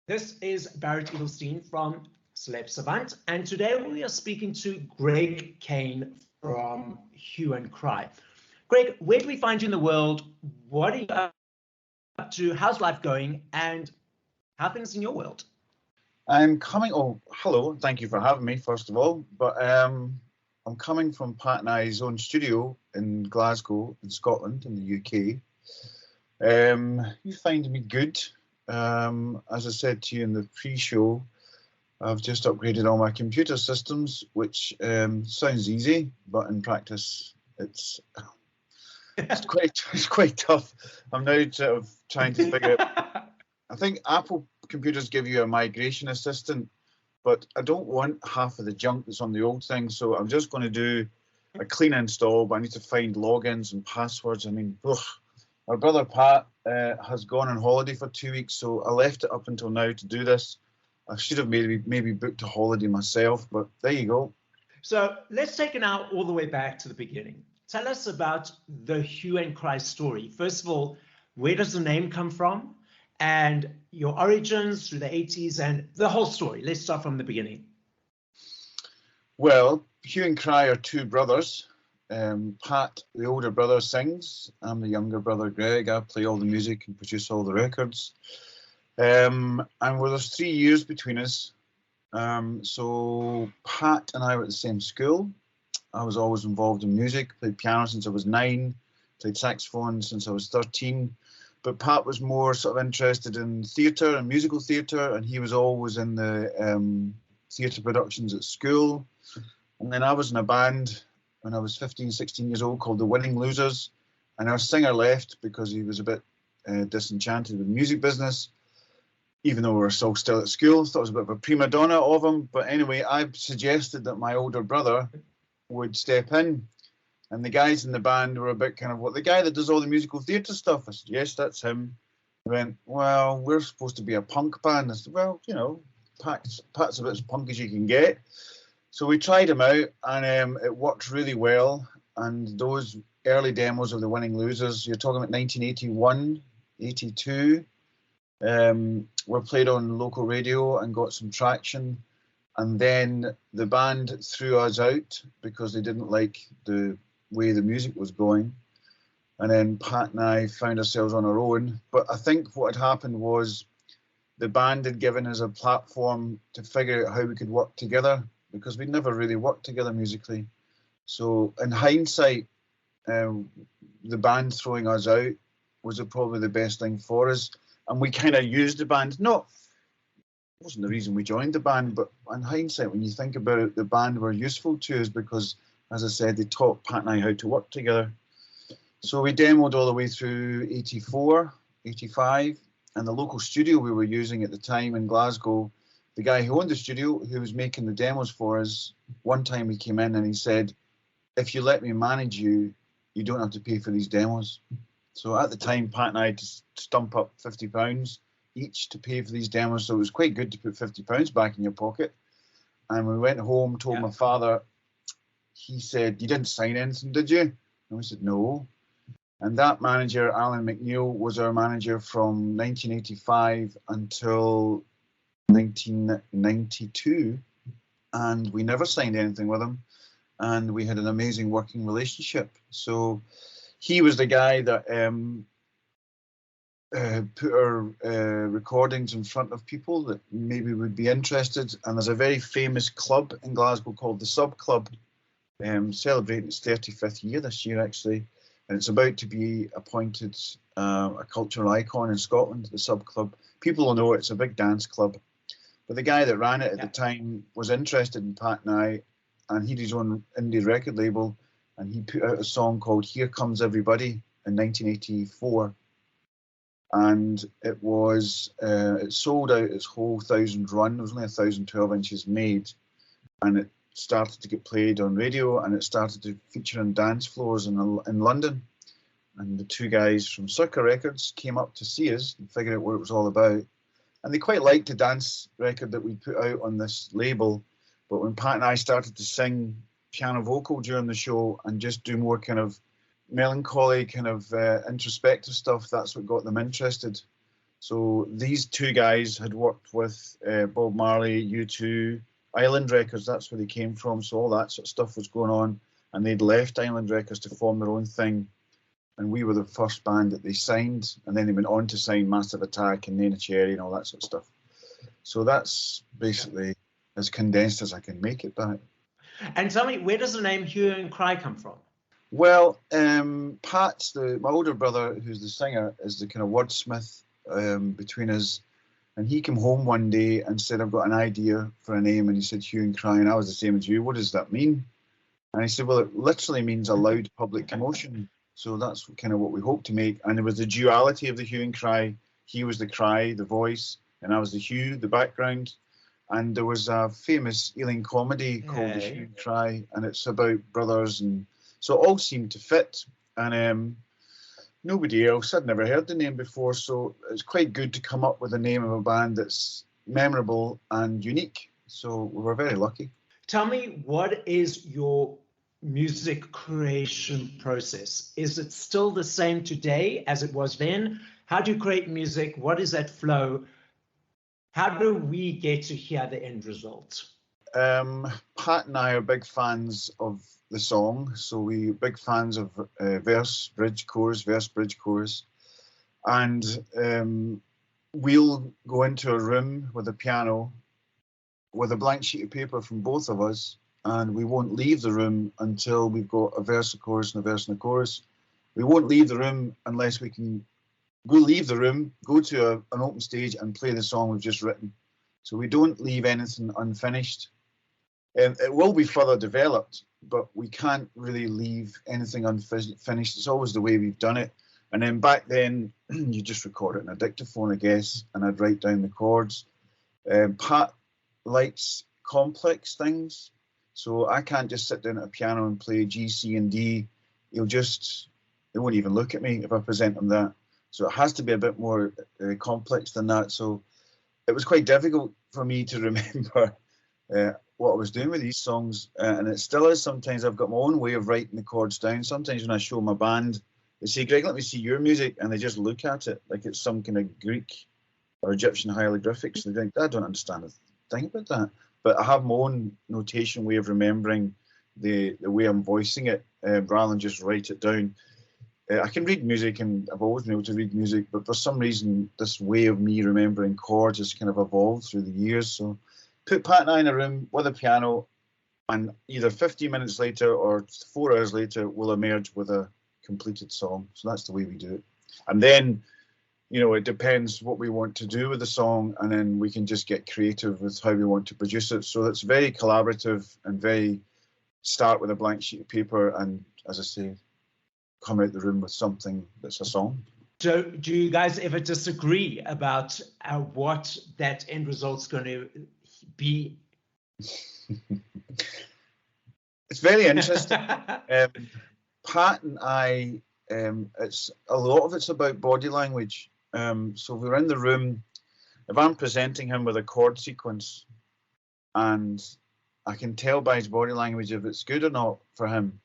This is Barret Edelstein from Celeb Savant, and today we are speaking to Greg Kane from Hue and Cry. Greg, where do we find you in the world? What are you up to? How's life going? And how are things in your world? I'm coming. Oh, hello. Thank you for having me, first of all. But I'm coming from Pat and I's own studio in Glasgow, in Scotland, in the UK. You find me good. As I said to you in the pre-show, I've just upgraded all my computer systems, which sounds easy, but in practice, it's quite tough. I'm now sort of trying to figure out. I think Apple computers give you a migration assistant, but I don't want half of the junk that's on the old thing. So I'm just going to do a clean install, but I need to find logins and passwords. I mean, ugh. My brother Pat has gone on holiday for 2 weeks, so I left it up until now to do this. I should have maybe booked a holiday myself, but there you go. So let's take it now all the way back to the beginning. Tell us about the Hue and Cry story. First of all, where does the name come from? And your origins through the 80s and the whole story. Let's start from the beginning. Well, Hue and Cry are two brothers. Pat, the older brother, sings. I'm the younger brother, Greg. I play all the music and produce all the records. And there's 3 years between us. So Pat and I were at the same school. I was always involved in music, played piano since I was 9, played saxophone since I was 13. But Pat was more sort of interested in theatre and musical theatre, and he was always in the theatre productions at school. And then I was in a band when I was 15, 16 years old called the Winning Losers, and our singer left because he was a bit disenchanted with the music business, even though we were still at school. Thought it was a bit of a prima donna of him. But anyway, I suggested that my older brother would step in. And the guys in the band were a bit kind of, what, the guy that does all the musical theatre stuff? I said, yes, that's him. They went, well, we're supposed to be a punk band. I said, well, Pat's about as punk as you can get. So we tried him out, and it worked really well. And those early demos of the Winning Losers, you're talking about 1981, 82, were played on local radio and got some traction. And then the band threw us out because they didn't like the way the music was going. And then Pat and I found ourselves on our own. But I think what had happened was the band had given us a platform to figure out how we could work together, because we'd never really worked together musically. So in hindsight, the band throwing us out was probably the best thing for us. And we kind of used the band. It wasn't the reason we joined the band, but in hindsight, when you think about it, the band were useful to us because, as I said, they taught Pat and I how to work together. So we demoed all the way through 84, 85, and the local studio we were using at the time in Glasgow, the guy who owned the studio, who was making the demos for us, one time he came in and he said, if you let me manage you, you don't have to pay for these demos. So at the time, Pat and I had to stump up £50 each to pay for these demos. So it was quite good to put £50 back in your pocket. And we went home, told my father. He said, you didn't sign anything, did you? And we said, no. And that manager, Alan McNeil, was our manager from 1985 until 1992, and we never signed anything with him, and we had an amazing working relationship. So he was the guy that put our recordings in front of people that maybe would be interested. And there's a very famous club in Glasgow called the Sub Club, celebrating its 35th year this year actually, and it's about to be appointed a cultural icon in Scotland, the Sub Club. People will know it's a big dance club. But the guy that ran it at the time was interested in Pat and I, and he had his own indie record label, and he put out a song called Here Comes Everybody in 1984. And it sold out its whole 1,000 run. There was only 1,012 inches made, and it started to get played on radio, and it started to feature on dance floors in London. And the two guys from Circa Records came up to see us and figure out what it was all about. And they quite liked the dance record that we put out on this label. But when Pat and I started to sing piano vocal during the show and just do more kind of melancholy, kind of introspective stuff, that's what got them interested. So these two guys had worked with Bob Marley, U2, Island Records, that's where they came from. So all that sort of stuff was going on. And they'd left Island Records to form their own thing. And we were the first band that they signed. And then they went on to sign Massive Attack and Nena Cherry and all that sort of stuff. So that's basically as condensed as I can make it back. And tell me, where does the name Hue and Cry come from? Well, Pat, my older brother, who's the singer, is the kind of wordsmith between us. And he came home one day and said, I've got an idea for a name. And he said, Hue and Cry. And I was the same as you. What does that mean? And I said, well, it literally means a loud public commotion. So that's kind of what we hope to make. And there was the duality of the Hue and Cry. He was the cry, the voice, and I was the hue, the background. And there was a famous Ealing comedy called The Hue and Cry, and it's about brothers. And so it all seemed to fit. And nobody else, I'd never heard the name before, so it's quite good to come up with a name of a band that's memorable and unique. So we were very lucky. Tell me, what is your music creation process? Is it still the same today as it was then? How do you create music? What is that flow? How do we get to hear the end result? Pat and I are big fans of the song, so we're big fans of verse, bridge, chorus, and we'll go into a room with a piano with a blank sheet of paper from both of us, and we won't leave the room until we've got a verse, a chorus, and a verse and a chorus. We won't leave the room unless we can leave the room, go to an open stage and play the song we've just written. So we don't leave anything unfinished. It will be further developed, but we can't really leave anything unfinished. It's always the way we've done it. And then back then, you just record it in a dictaphone, I guess, and I'd write down the chords. Pat likes complex things, so I can't just sit down at a piano and play G, C, and D. He won't even look at me if I present him that. So it has to be a bit more complex than that. So it was quite difficult for me to remember what I was doing with these songs, and it still is. Sometimes I've got my own way of writing the chords down. Sometimes when I show my band, they say, Greg, let me see your music, and they just look at it like it's some kind of Greek or Egyptian hieroglyphics. They think, I don't understand a thing about that. But I have my own notation way of remembering the way I'm voicing it, rather than just write it down. I can read music, and I've always been able to read music, but for some reason, this way of me remembering chords has kind of evolved through the years. So put Pat and I in a room with a piano, and either 15 minutes later or 4 hours later, we'll emerge with a completed song. So that's the way we do it. And then, it depends what we want to do with the song, and then we can just get creative with how we want to produce it. So it's very collaborative and very start with a blank sheet of paper and, as I say, come out the room with something that's a song. So do you guys ever disagree about what that end result's going to be? It's very interesting. Pat and I, it's a lot of it's about body language. So we're in the room. If I'm presenting him with a chord sequence, and I can tell by his body language if it's good or not for him.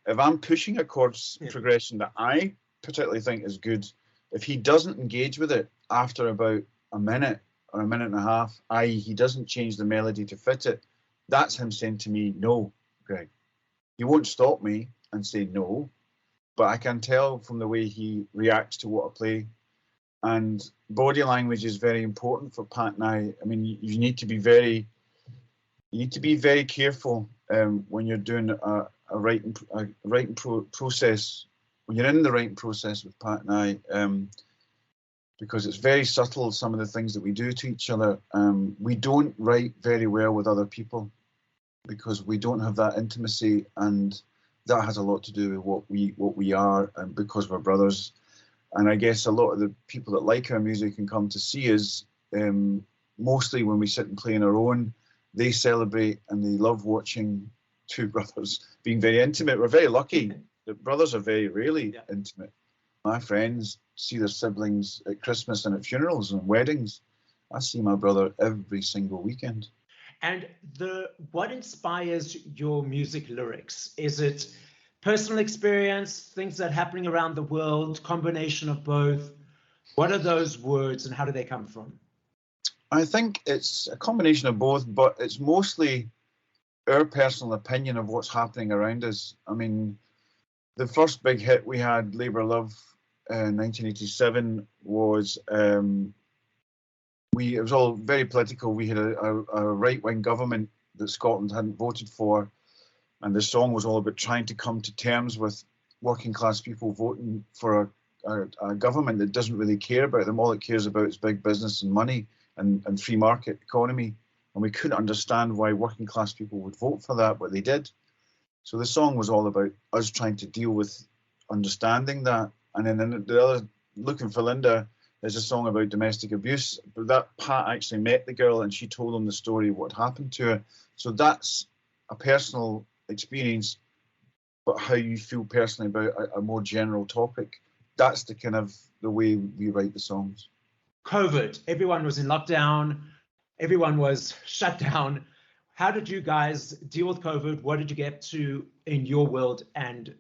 If I'm pushing a chord progression that I particularly think is good, if he doesn't engage with it after about a minute or a minute and a half, i.e. he doesn't change the melody to fit it, that's him saying to me, no, Greg. He won't stop me and say no, but I can tell from the way he reacts to what I play. And body language is very important for Pat and I. I mean, you need to be very careful when you're doing a writing process, when you're in the writing process with Pat and I, because it's very subtle, some of the things that we do to each other. We don't write very well with other people because we don't have that intimacy, and that has a lot to do with what we are, and because we're brothers. And I guess a lot of the people that like our music and come to see us, mostly when we sit and play on our own, they celebrate and they love watching two brothers being very intimate. We're very lucky that brothers are very rarely intimate. My friends see their siblings at Christmas and at funerals and weddings. I see my brother every single weekend. And what inspires your music lyrics? Is it personal experience, things that are happening around the world, combination of both? What are those words and how do they come from? I think it's a combination of both, but it's mostly our personal opinion of what's happening around us. I mean, the first big hit we had, Labour Love, in 1987, was it was all very political. We had a right-wing government that Scotland hadn't voted for, and the song was all about trying to come to terms with working class people voting for a government that doesn't really care about them. All it cares about is big business and money and free market economy. And we couldn't understand why working class people would vote for that, but they did. So the song was all about us trying to deal with understanding that. And then the other, Looking for Linda, is a song about domestic abuse. But that Pat actually met the girl and she told him the story of what happened to her. So that's a personal experience, but how you feel personally about a more general topic. That's the kind of the way we write the songs. COVID, everyone was in lockdown, everyone was shut down. How did you guys deal with COVID? What did you get to in your world? And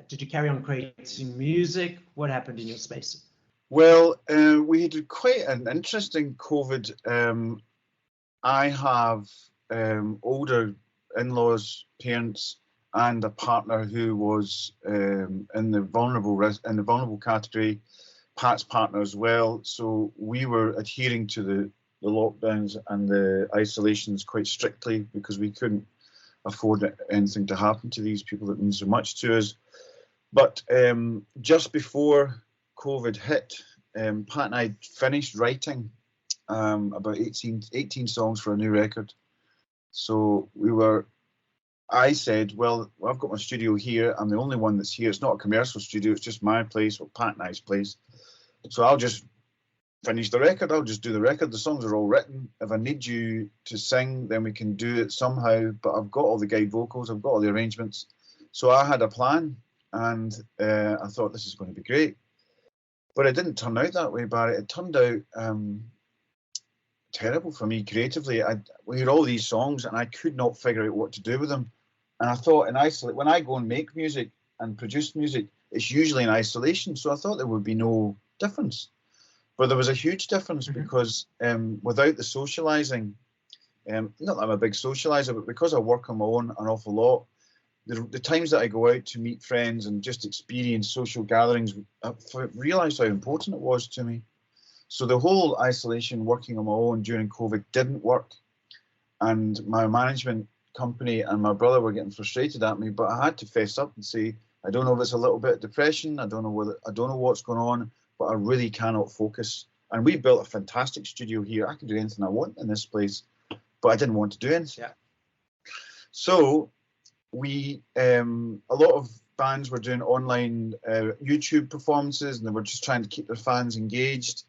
did you carry on creating music? What happened in your space? Well, we had quite an interesting COVID. I have older in-laws, parents, and a partner who was in the vulnerable category. Pat's partner as well. So we were adhering to the lockdowns and the isolations quite strictly because we couldn't afford anything to happen to these people that mean so much to us. But just before COVID hit, Pat and I finished writing about 18 songs for a new record. So I said, well, I've got my studio here. I'm the only one that's here. It's not a commercial studio. It's just my place or Pat and I's place. So I'll just finish the record. I'll just do the record. The songs are all written. If I need you to sing, then we can do it somehow. But I've got all the guide vocals. I've got all the arrangements. So I had a plan, and I thought this is going to be great. But it didn't turn out that way, Barret. It turned out terrible for me creatively. We had all these songs, and I could not figure out what to do with them. And I thought, when I go and make music and produce music, it's usually in isolation. So I thought there would be no difference. But there was a huge difference because without the socializing, not that I'm a big socializer, but because I work on my own an awful lot, the times that I go out to meet friends and just experience social gatherings, I realised how important it was to me. So the whole isolation, working on my own during COVID didn't work. And my management company and my brother were getting frustrated at me, but I had to fess up and say, I don't know if it's a little bit of depression. I don't know what's going on, but I really cannot focus. And we built a fantastic studio here. I can do anything I want in this place, but I didn't want to do anything. Yeah. So we, a lot of bands were doing online YouTube performances, and they were just trying to keep their fans engaged.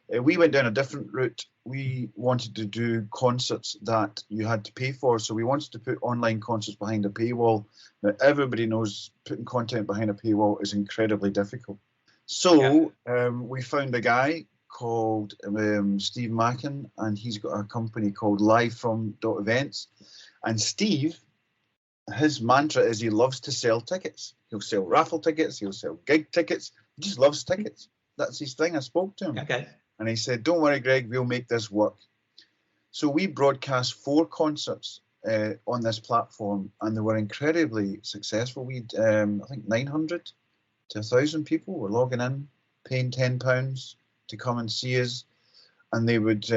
We went down a different route. We wanted to do concerts that you had to pay for. So we wanted to put online concerts behind a paywall. Now, everybody knows putting content behind a paywall is incredibly difficult. So we found a guy called Steve Mackin, and he's got a company called Live From Events. And Steve, his mantra is he loves to sell tickets. He'll sell raffle tickets. He'll sell gig tickets. He just loves tickets. That's his thing. I spoke to him. Okay. And he said, don't worry, Greg, we'll make this work. So we broadcast 4 concerts on this platform, and they were incredibly successful. We'd, I think, 900 to 1,000 people were logging in, paying £10 to come and see us. And they would,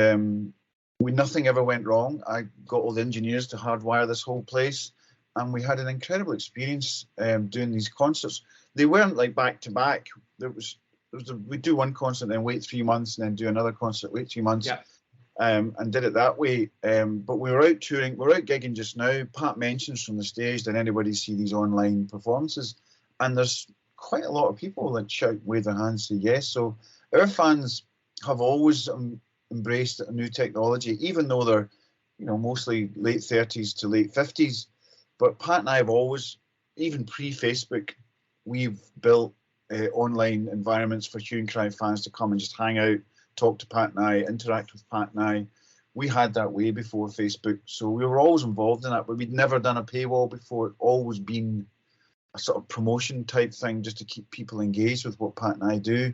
nothing ever went wrong. I got all the engineers to hardwire this whole place. And we had an incredible experience doing these concerts. They weren't like back to back. We'd do one concert, then wait 3 months, and then do another concert, wait 3 months, and did it that way. But we were out touring, we're out gigging just now. Pat mentions from the stage, did anybody see these online performances? And there's quite a lot of people that shout, wave their hands, say yes. So our fans have always embraced new technology, even though they're, mostly late 30s to late 50s. But Pat and I have always, even pre-Facebook, we've built online environments for Hue and Cry fans to come and just hang out, talk to Pat and I, interact with Pat and I. We had that way before Facebook, so we were always involved in that, but we'd never done a paywall before. It always been a sort of promotion type thing just to keep people engaged with what Pat and I do.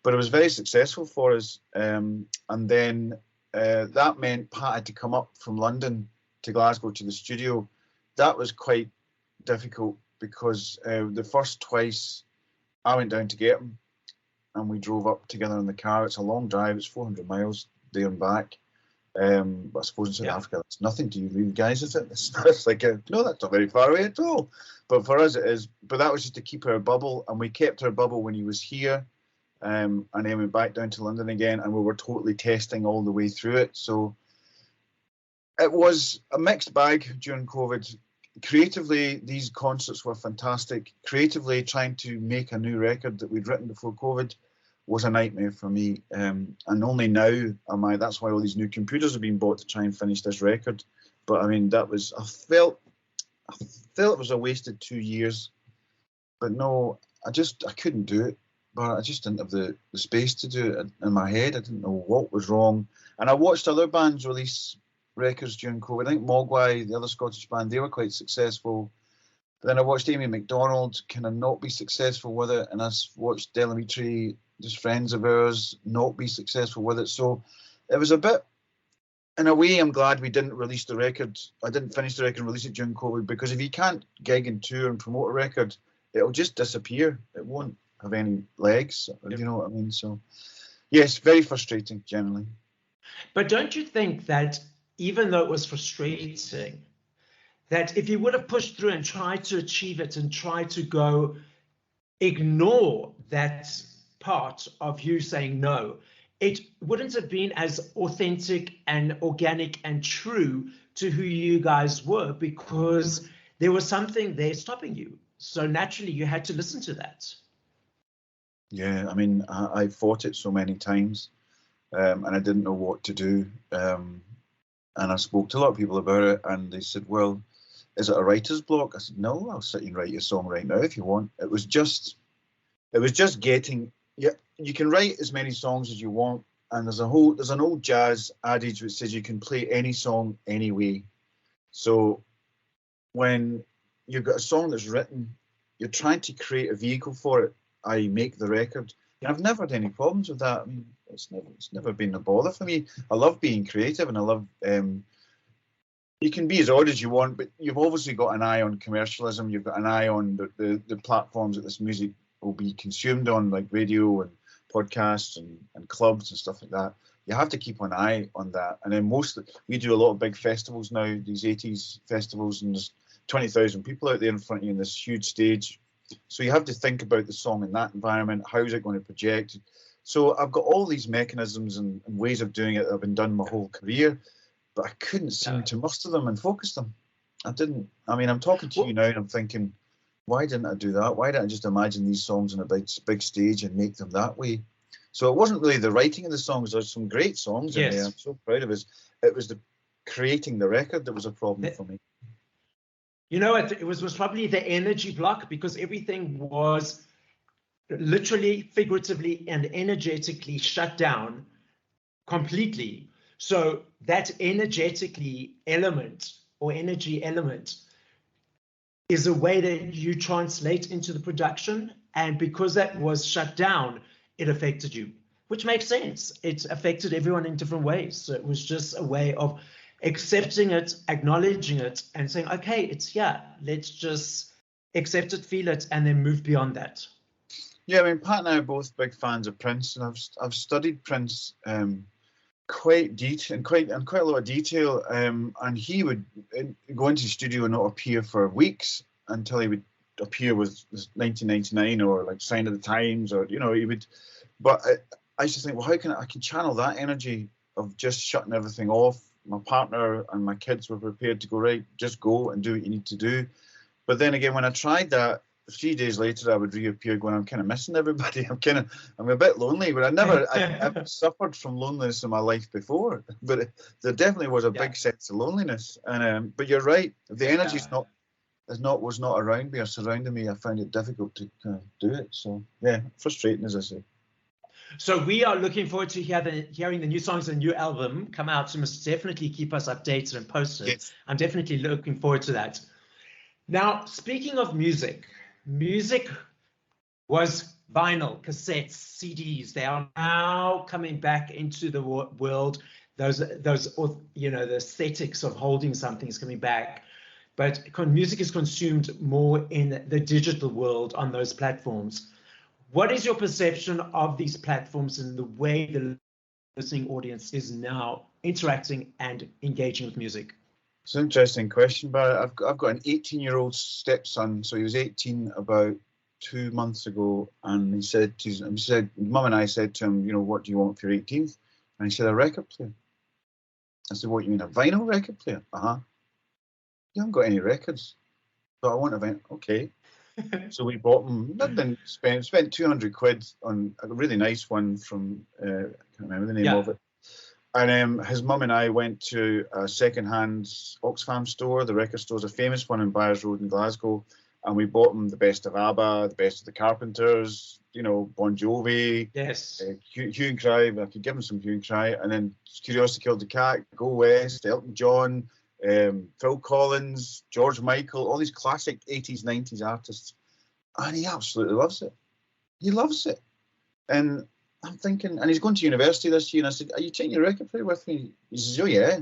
But it was very successful for us. And then that meant Pat had to come up from London to Glasgow to the studio. That was quite difficult because the first twice I went down to get him and we drove up together in the car. It's a long drive. It's 400 miles there and back. But I suppose in South Africa, it's nothing to you guys, is it? It's like, no, that's not very far away at all. But for us, it is. But that was just to keep our bubble. And we kept our bubble when he was here. And then went back down to London again. And we were totally testing all the way through it. So it was a mixed bag during COVID. Creatively, these concerts were fantastic. Creatively, trying to make a new record that we'd written before COVID was a nightmare for me. And only now that's why all these new computers have been bought to try and finish this record. But I mean, I felt it was a wasted 2 years. But no, I couldn't do it. But I just didn't have the space to do it in my head. I didn't know what was wrong. And I watched other bands release records during COVID. I think Mogwai, the other Scottish band, they were quite successful. But then I watched Amy MacDonald kind of not be successful with it. And I watched Delamitri, just friends of ours, not be successful with it. So it was a bit, in a way, I'm glad we didn't release the record. I didn't finish the record and release it during COVID, because if you can't gig and tour and promote a record, it'll just disappear. It won't have any legs. You know what I mean? So yes, very frustrating generally. But don't you think that even though it was frustrating, that if you would have pushed through and tried to achieve it and tried to go ignore that part of you saying no, it wouldn't have been as authentic and organic and true to who you guys were, because there was something there stopping you. So naturally you had to listen to that. Yeah, I mean, I fought it so many times, and I didn't know what to do. And I spoke to a lot of people about it, and they said, well, is it a writer's block? I said, no, I'll sit and write you a song right now if you want. It was just getting, you can write as many songs as you want. And there's an old jazz adage which says you can play any song anyway. So when you've got a song that's written, you're trying to create a vehicle for it, i.e. make the record. And I've never had any problems with that. I mean, it's never been a bother for me. I love being creative, and I love you can be as odd as you want, but you've obviously got an eye on commercialism. You've got an eye on the platforms that this music will be consumed on, like radio and podcasts and clubs and stuff like that. You have to keep an eye on that. And then we do a lot of big festivals now, these 80s festivals, and there's 20,000 people out there in front of you in this huge stage. So you have to think about the song in that environment. How is it going to project? So I've got all these mechanisms and ways of doing it that have been done my whole career, but I couldn't seem to muster them and focus them. I didn't. I mean, I'm talking to you now and I'm thinking, why didn't I do that? Why didn't I just imagine these songs on a big stage and make them that way? So it wasn't really the writing of the songs. There's some great songs in there. I'm so proud of us. It was the creating the record that was a problem for me. You know, it was probably the energy block, because everything was literally, figuratively, and energetically shut down completely. So that energetically element or energy element is a way that you translate into the production. And because that was shut down, it affected you, which makes sense. It affected everyone in different ways. So it was just a way of accepting it, acknowledging it, and saying, okay, it's here. Let's just accept it, feel it, and then move beyond that. Yeah, I mean, Pat and I are both big fans of Prince, and I've studied Prince quite a lot of detail. And he would go into the studio and not appear for weeks until he would appear with 1999 or like Sign of the Times, or he would. But I used to think, well, how can I can channel that energy of just shutting everything off. My partner and my kids were prepared to go, right, just go and do what you need to do. But then again, when I tried that, 3 days later, I would reappear going, I'm kind of missing everybody. I'm a bit lonely, but I've suffered from loneliness in my life before. But there definitely was a big sense of loneliness. And but you're right, if the energy's was not around me or surrounding me, I found it difficult to do it. So yeah, frustrating, as I say. So we are looking forward to hearing the new songs and new album come out. So must definitely keep us updated and posted. Yes. I'm definitely looking forward to that. Now, speaking of music was vinyl, cassettes, CDs, they are now coming back into the world. Those, you know, the aesthetics of holding something is coming back. But music is consumed more in the digital world on those platforms. What is your perception of these platforms and the way the listening audience is now interacting and engaging with music? It's an interesting question, but I've got an 18-year-old stepson. So he was 18 about 2 months ago, and he said, Mum and I said to him, you know, what do you want for your 18th? And he said, a record player. I said, what, you mean a vinyl record player? Uh-huh. You haven't got any records, but I want a vinyl. Okay. So we bought him, then spent 200 quid on a really nice one from, I can't remember the name of it. And his mum and I went to a second-hand Oxfam store. The record store's a famous one in Byres Road in Glasgow. And we bought him the best of ABBA, the best of the Carpenters, you know, Bon Jovi. Yes. Hue and Cry. I could give him some Hue and Cry. And then Curiosity Killed the Cat, Go West, Elton John, Phil Collins, George Michael, all these classic 80s, 90s artists. And he absolutely loves it. He loves it. And I'm thinking, and he's going to university this year, and I said, are you taking your record player with me? He says, oh yeah.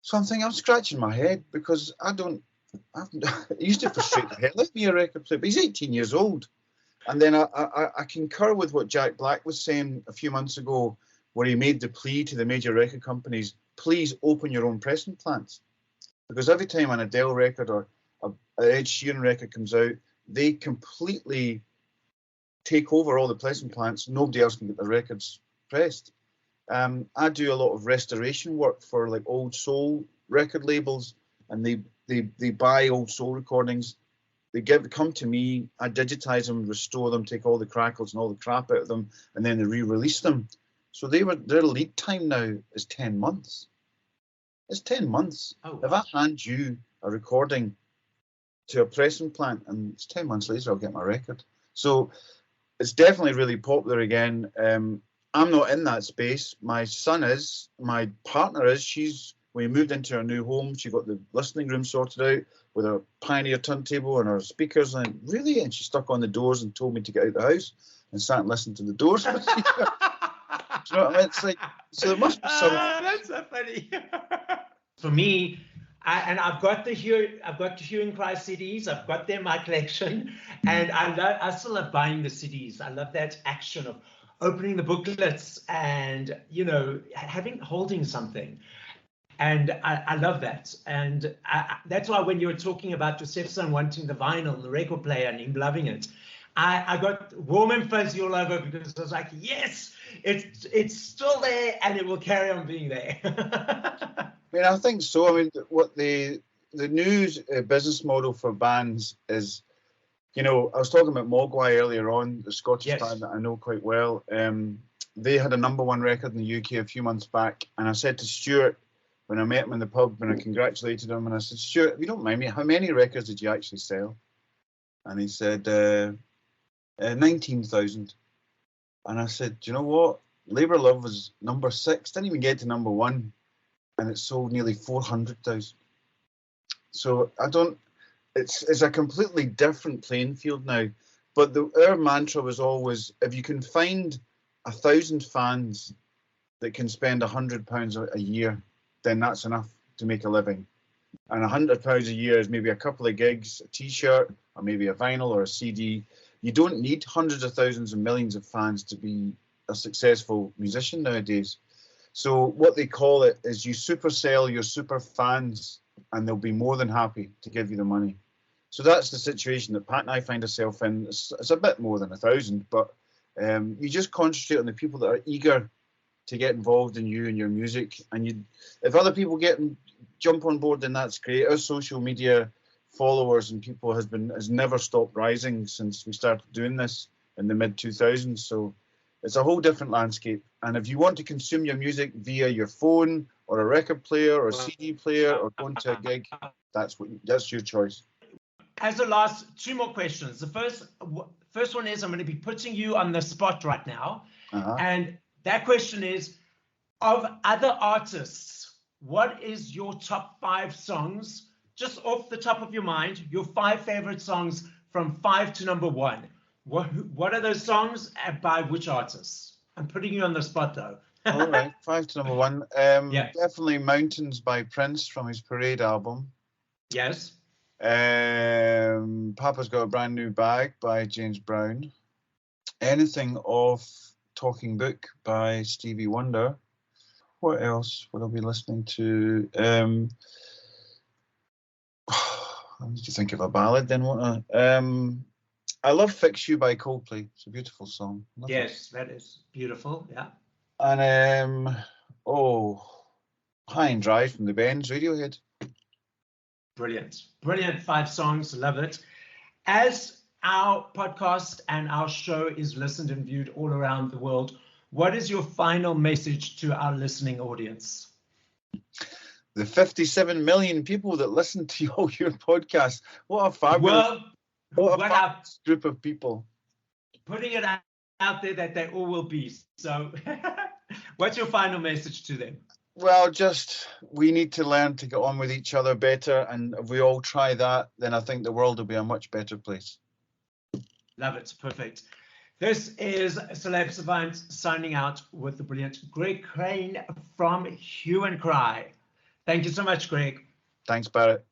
So I'm thinking, I'm scratching my head because it used to frustrate the hell out of me, a record player, but he's 18 years old. And then I concur with what Jack Black was saying a few months ago, where he made the plea to the major record companies, please open your own pressing plants. Because every time an Adele record or an Ed Sheeran record comes out, they completely take over all the pressing plants. Nobody else can get their records pressed. I do a lot of restoration work for like old soul record labels, and they buy old soul recordings. They come to me, I digitize them, restore them, take all the crackles and all the crap out of them, and then they re-release them. So their lead time now is 10 months. It's 10 months. Oh, wow. If I hand you a recording to a pressing plant and it's 10 months later, I'll get my record. So it's definitely really popular again. I'm not in that space. My son is, my partner is. When we moved into our new home, she got the listening room sorted out with her Pioneer turntable and her speakers. And really, and she stuck on the doors and told me to get out the house and sat and listened to the doors. Do you know what I mean? It's like, so there must be some. That's so funny. For me, I've got the Hue and Cry CDs. I've got them in my collection, and I still love buying the CDs. I love that action of opening the booklets and, you know, holding something. And I love that. And that's why when you were talking about your stepson wanting the vinyl, the record player, and him loving it, I got warm and fuzzy all over because I was like, yes, it's still there and it will carry on being there. I mean, I think so. I mean, what the new business model for bands is, you know, I was talking about Mogwai earlier on, the Scottish band that I know quite well. They had a #1 record in the UK a few months back, and I said to Stuart, when I met him in the pub and I congratulated him, and I said, Stuart, if you don't mind me, how many records did you actually sell? And he said, 19,000. And I said, do you know what? Labour Love was #6, didn't even get to #1, and it sold nearly 400,000. So it's a completely different playing field now. But our mantra was always, if you can find 1,000 fans that can spend £100 a year, then that's enough to make a living. And £100 a year is maybe a couple of gigs, a T-shirt, or maybe a vinyl or a CD. You don't need hundreds of thousands and millions of fans to be a successful musician nowadays. So what they call it is you super sell your super fans, and they'll be more than happy to give you the money. So that's the situation that Pat and I find ourselves in. It's a bit more than 1,000, but you just concentrate on the people that are eager to get involved in you and your music. And if other people jump on board, then that's great. Our social media followers and people has never stopped rising since we started doing this in the mid-2000s. So it's a whole different landscape. And if you want to consume your music via your phone or a record player or a CD player or going to a gig, that's your choice. As the last 2 more questions, the first one is, I'm going to be putting you on the spot right now. And that question is, of other artists, what is your top 5 songs, just off the top of your mind, your 5 favorite songs from 5 to #1? What are those songs by which artists? I'm putting you on the spot though. All right, 5 to number 1. Yeah. Definitely Mountains by Prince from his Parade album. Yes. Papa's Got a Brand New Bag by James Brown. Anything off Talking Book by Stevie Wonder. What else would I be listening to? I need to think of a ballad then, won't I? I love Fix You by Coldplay. It's a beautiful song. Love Yes, that is beautiful. Yeah. it. And High and Dry from the Bends, Radiohead. Brilliant. Brilliant 5 songs. Love it. As our podcast and our show is listened and viewed all around the world, what is your final message to our listening audience? The 57 million people that listen to all your podcasts. What a fabulous, fabulous group of people. Putting it out there that they all will be. So what's your final message to them? Well, just we need to learn to get on with each other better. And if we all try that, then I think the world will be a much better place. Love it. Perfect. This is Celeb Savant signing out with the brilliant Greg Kane from Hue and Cry. Thank you so much, Greg. Thanks, Barret.